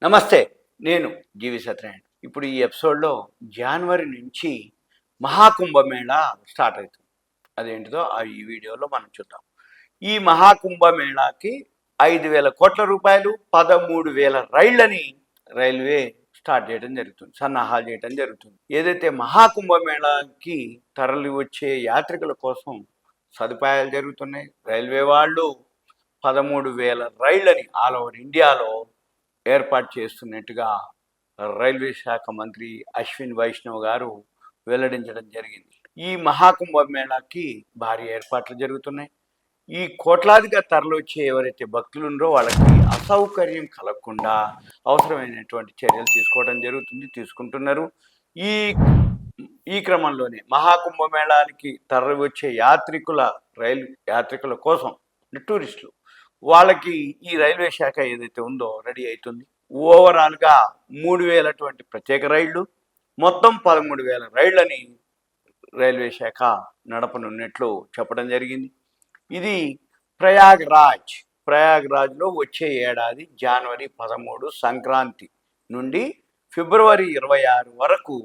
నమస్తే. నేను జీవి సత్యనారాయణ. ఇప్పుడు ఈ ఎపిసోడ్‌లో జనవరి నుంచి మహాకుంభమేళా స్టార్ట్ అవుతుంది. అదేంటిదో ఈ వీడియోలో మనం చూద్దాం. ఈ మహాకుంభమేళాకి 5,000 కోట్ల రూపాయలు, 13,000 రైళ్లని రైల్వే స్టార్ట్ చేయడం జరుగుతుంది. సన్నాహాలు చేయడం జరుగుతుంది. ఏదైతే మహాకుంభమేళాకి తరలి వచ్చే యాత్రికుల కోసం సదుపాయాలు జరుగుతున్నాయి. రైల్వే వాళ్ళు 13,000 రైళ్లని ఆల్ ఓవర్ ఇండియాలో ఏర్పాటు చేస్తున్నట్టుగా రైల్వే శాఖ మంత్రి అశ్విన్ వైష్ణవ్ గారు వెల్లడించడం జరిగింది. ఈ మహాకుంభమేళాకి భారీ ఏర్పాట్లు జరుగుతున్నాయి. ఈ కోట్లాదిగా తరలివచ్చే ఎవరైతే భక్తులు ఉన్నారో వాళ్ళకి అసౌకర్యం కలగకుండా అవసరమైనటువంటి చర్యలు తీసుకోవడం జరుగుతుంది, తీసుకుంటున్నారు. ఈ ఈ క్రమంలోనే మహాకుంభమేళానికి తరలి వచ్చే యాత్రికుల కోసం టూరిస్టులు వాళ్ళకి ఈ రైల్వే శాఖ ఏదైతే ఉందో రెడీ అవుతుంది. ఓవరాల్గా 3,000 ప్రత్యేక రైళ్లు, మొత్తం 13,000 రైళ్లని రైల్వే శాఖ నడపనున్నట్లు చెప్పడం జరిగింది. ఇది ప్రయాగ్రాజ్లో వచ్చే ఏడాది జనవరి 13 సంక్రాంతి నుండి ఫిబ్రవరి 26 వరకు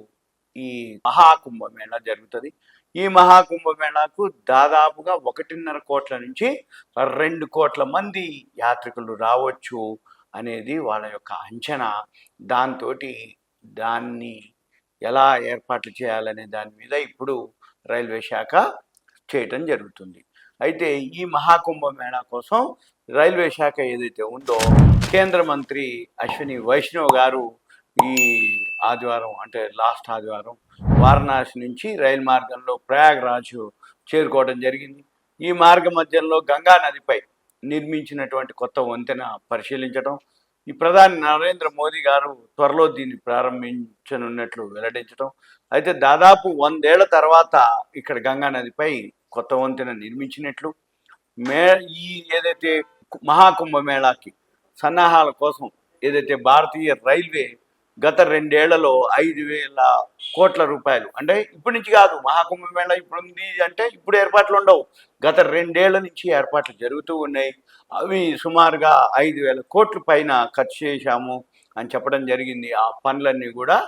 ఈ మహాకుంభమేళా జరుగుతుంది. ఈ మహాకుంభమేళాకు దాదాపుగా 1.5 కోట్ల నుంచి 2 కోట్ల మంది యాత్రికులు రావచ్చు అనేది వాళ్ళ యొక్క అంచనా. దాన్ని ఎలా ఏర్పాట్లు చేయాలనే దాని మీద ఇప్పుడు రైల్వే శాఖ చేయటం జరుగుతుంది. అయితే ఈ మహాకుంభమేళా కోసం రైల్వే శాఖ ఏదైతే ఉందో కేంద్ర మంత్రి అశ్విని వైష్ణవ్ గారు ఈ ఆదివారం అంటే లాస్ట్ ఆదివారం వారణాసి నుంచి రైలు మార్గంలో ప్రయాగ్రాజ్ చేరుకోవడం జరిగింది. ఈ మార్గ మధ్యంలో గంగా నదిపై నిర్మించినటువంటి కొత్త వంతెన పరిశీలించడం, ఈ ప్రధాని నరేంద్ర మోదీ గారు త్వరలో దీన్ని ప్రారంభించనున్నట్లు వెల్లడించడం. అయితే దాదాపు 100 ఏళ్ల తర్వాత ఇక్కడ గంగా నదిపై కొత్త వంతెన నిర్మించినట్లు ఈ ఏదైతే మహాకుంభమేళాకి సన్నాహాల కోసం ఏదైతే భారతీయ రైల్వే గత 2 ఏళ్లలో 5,000 కోట్ల రూపాయలు, అంటే ఇప్పటి నుంచి కాదు, మహాకుంభమేళా ఇప్పుడు ఉంది అంటే ఇప్పుడు ఏర్పాట్లు ఉండవు, గత 2 ఏళ్ల నుంచి ఏర్పాట్లు జరుగుతూ ఉన్నాయి. అవి సుమారుగా 5,000 కోట్ల పైన ఖర్చు చేశాము అని చెప్పడం జరిగింది. ఆ పనులన్నీ కూడా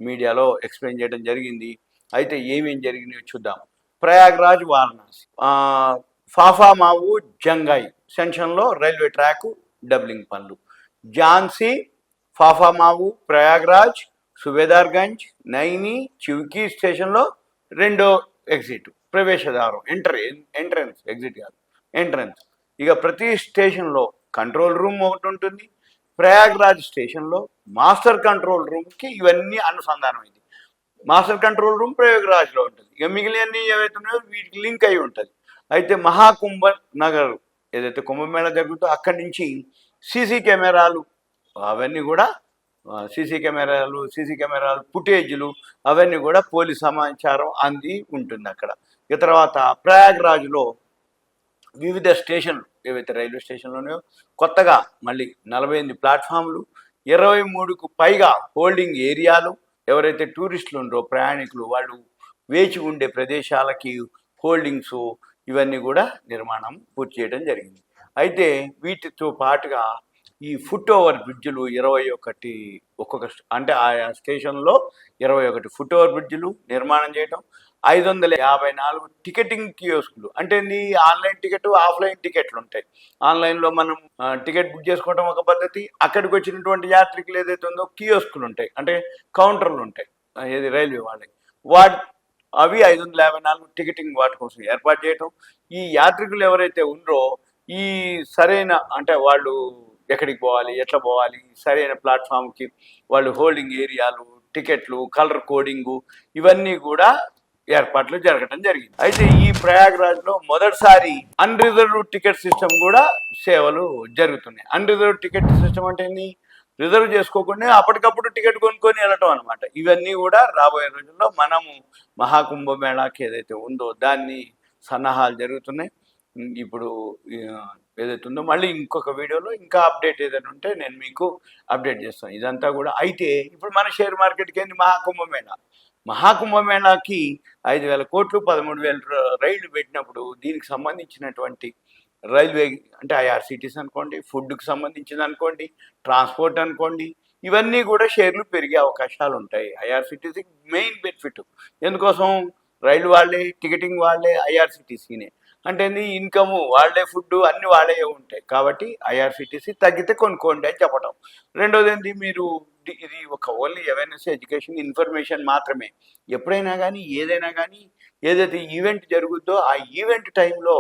మీడియాలో ఎక్స్ప్లెయిన్ చేయడం జరిగింది. అయితే ఏమేం జరిగినాయో చూద్దాం. ప్రయాగ్రాజ్ వారణాసి, ఫాఫామావు జంగాయి సెక్షన్లో రైల్వే ట్రాక్ డబ్లింగ్ పనులు, ఝాన్సీ, ఫాఫామావు, ప్రయాగ్రాజ్, సుబేదార్గంజ్, నైని, చివ్కీ స్టేషన్లో రెండో ఎగ్జిట్ ప్రవేశద్వారం, ఎంట్రన్స్, ఎగ్జిట్ కాదు ఎంట్రన్స్. ఇక ప్రతి స్టేషన్లో కంట్రోల్ రూమ్ ఒకటి ఉంటుంది. ప్రయాగ్రాజ్ స్టేషన్లో మాస్టర్ కంట్రోల్ రూమ్కి ఇవన్నీ అనుసంధానమైంది. మాస్టర్ కంట్రోల్ రూమ్ ప్రయాగ్రాజ్లో ఉంటుంది. ఇక మిగిలినవి ఏవైతే ఉన్నాయో వీటికి లింక్ అయి ఉంటుంది. అయితే మహాకుంభ నగర్ ఏదైతే కుంభమేళా జరుగుతుందో అక్కడి నుంచి సీసీ కెమెరాలు అవన్నీ కూడా సీసీ కెమెరాలు ఫుటేజ్లు అవన్నీ కూడా పోలీస్ సమాచారం అంది ఉంటుంది అక్కడ. ఇక తర్వాత ప్రయాగ్రాజ్లో వివిధ స్టేషన్లు ఏవైతే రైల్వే స్టేషన్లు ఉన్నాయో కొత్తగా మళ్ళీ 48 ప్లాట్ఫామ్లు, 23కు పైగా హోల్డింగ్ ఏరియాలు, ఎవరైతే టూరిస్టులు ఉన్నారో ప్రయాణికులు వాళ్ళు వేచి ఉండే ప్రదేశాలకి హోల్డింగ్స్ ఇవన్నీ కూడా నిర్మాణం పూర్తి చేయడం జరిగింది. అయితే వీటితో పాటుగా ఈ ఫుట్ ఓవర్ బ్రిడ్జిలు 21 అంటే ఆయా స్టేషన్లో 21 ఫుట్ ఓవర్ బ్రిడ్జిలు నిర్మాణం చేయటం, 554 టికెటింగ్ కియోస్కులు, అంటే ఆన్లైన్ టికెట్, ఆఫ్లైన్ టికెట్లు ఉంటాయి. ఆన్లైన్లో మనం టికెట్ బుక్ చేసుకోవడం ఒక పద్ధతి, అక్కడికి వచ్చినటువంటి యాత్రికులు ఏదైతే ఉందో కియోస్కులు ఉంటాయి, అంటే కౌంటర్లు ఉంటాయి ఏది రైల్వే వాళ్ళకి, అవి 554 టికెటింగ్ వాటి కోసం ఏర్పాటు చేయటం. ఈ యాత్రికులు ఎవరైతే ఉన్నారో ఈ సరైన అంటే వాళ్ళు ఎక్కడికి పోవాలి, ఎట్లా పోవాలి, సరైన ప్లాట్ఫామ్కి వాళ్ళు హోల్డింగ్ ఏరియాలు, టికెట్లు, కలర్ కోడింగు ఇవన్నీ కూడా ఏర్పాట్లు జరగడం జరిగింది. అయితే ఈ ప్రయాగ్రాజ్లో మొదటిసారి అన్రిజర్వ్డ్ టికెట్ సిస్టమ్ కూడా సేవలు జరుగుతున్నాయి. అన్రిజర్వ్డ్ టికెట్ సిస్టమ్ అంటే రిజర్వ్ చేసుకోకుండా అప్పటికప్పుడు టికెట్ కొనుక్కొని వెళ్ళటం అనమాట. ఇవన్నీ కూడా రాబోయే రోజుల్లో మనము మహాకుంభమేళాకి ఏదైతే ఉందో దాన్ని సన్నాహాలు జరుగుతున్నాయి. ఇప్పుడు ఏదైతే ఉందో మళ్ళీ ఇంకొక వీడియోలో ఇంకా అప్డేట్ ఏదైనా ఉంటే నేను మీకు అప్డేట్ చేస్తాను. ఇదంతా కూడా అయితే ఇప్పుడు మన షేర్ మార్కెట్కి ఏంది మహాకుంభమేళాకి 5,000 కోట్లు 13,000 రైళ్లు పెట్టినప్పుడు దీనికి సంబంధించినటువంటి రైల్వే అంటే ఐఆర్సిటీస్ అనుకోండి, ఫుడ్కి సంబంధించింది అనుకోండి, ట్రాన్స్పోర్ట్ అనుకోండి, ఇవన్నీ కూడా షేర్లు పెరిగే అవకాశాలు ఉంటాయి. ఐఆర్సిటీసీకి మెయిన్ బెనిఫిట్ ఎందుకోసం, రైలు వాళ్ళే, టికెటింగ్ వాళ్ళే, ఐఆర్సిటీసీనే అంటే ఇన్కమ్ వాళ్ళే, ఫుడ్ అన్ని వాళ్ళే ఉంటాయి. కాబట్టి ఐఆర్సిటీసీ తగ్గితే కొనుక్కోండి అని చెప్పడం. రెండోది మీరు ఇది ఒక ఓన్లీ అవేర్నెస్, ఎడ్యుకేషన్, ఇన్ఫర్మేషన్ మాత్రమే. ఎప్పుడైనా కానీ ఏదైనా కానీ ఏదైతే ఈవెంట్ జరుగుద్దో ఆ ఈవెంట్ టైంలో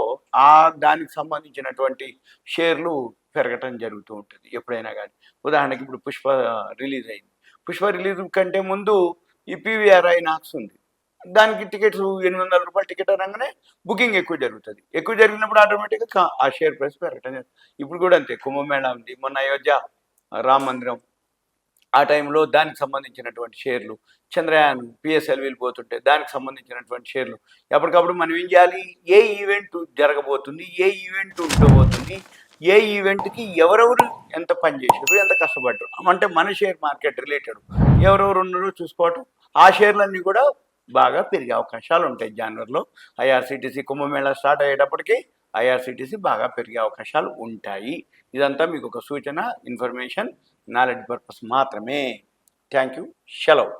దానికి సంబంధించినటువంటి షేర్లు పెరగటం జరుగుతూ ఉంటుంది ఎప్పుడైనా కానీ. ఉదాహరణకి ఇప్పుడు పుష్ప రిలీజ్ అయింది. పుష్ప రిలీజ్ కంటే ముందు ఈ పీవీఆర్ ఐనాక్స్ ఉంది. దానికి టికెట్స్ రూ. 800 టికెట్ అనగానే బుకింగ్ ఎక్కువ జరుగుతుంది. ఎక్కువ జరిగినప్పుడు ఆటోమేటిక్గా ఆ షేర్ ప్రైస్ పెరగటం జరుగుతుంది. ఇప్పుడు కూడా అంతే. కుంభమేళా ఉంది, మొన్న అయోధ్య రామ మందిరం, ఆ టైంలో దానికి సంబంధించినటువంటి షేర్లు, చంద్రయాన్ పిఎస్ఎల్వీలు పోతుంటే దానికి సంబంధించినటువంటి షేర్లు ఎప్పటికప్పుడు మనం ఏం చేయాలి, ఏ ఈవెంట్ జరగబోతుంది, ఏ ఈవెంట్ ఉండబోతుంది, ఏ ఈవెంట్కి ఎవరెవరు ఎంత పనిచేసారు, ఎంత కష్టపడ్డారు, అంటే మన షేర్ మార్కెట్ రిలేటెడ్ ఎవరెవరు ఉన్నారో చూసుకోవటం. ఆ షేర్లన్నీ కూడా బాగా పెరిగే అవకాశాలు ఉంటాయి. జనవరిలో ఐఆర్సిటీసీ కుంభమేళా స్టార్ట్ అయ్యేటప్పటికి ఐఆర్సిటీసీ బాగా పెరిగే అవకాశాలు ఉంటాయి. ఇదంతా మీకు ఒక సూచన, ఇన్ఫర్మేషన్, నాలెడ్జ్ పర్పస్ మాత్రమే. Thank you. సెలవు.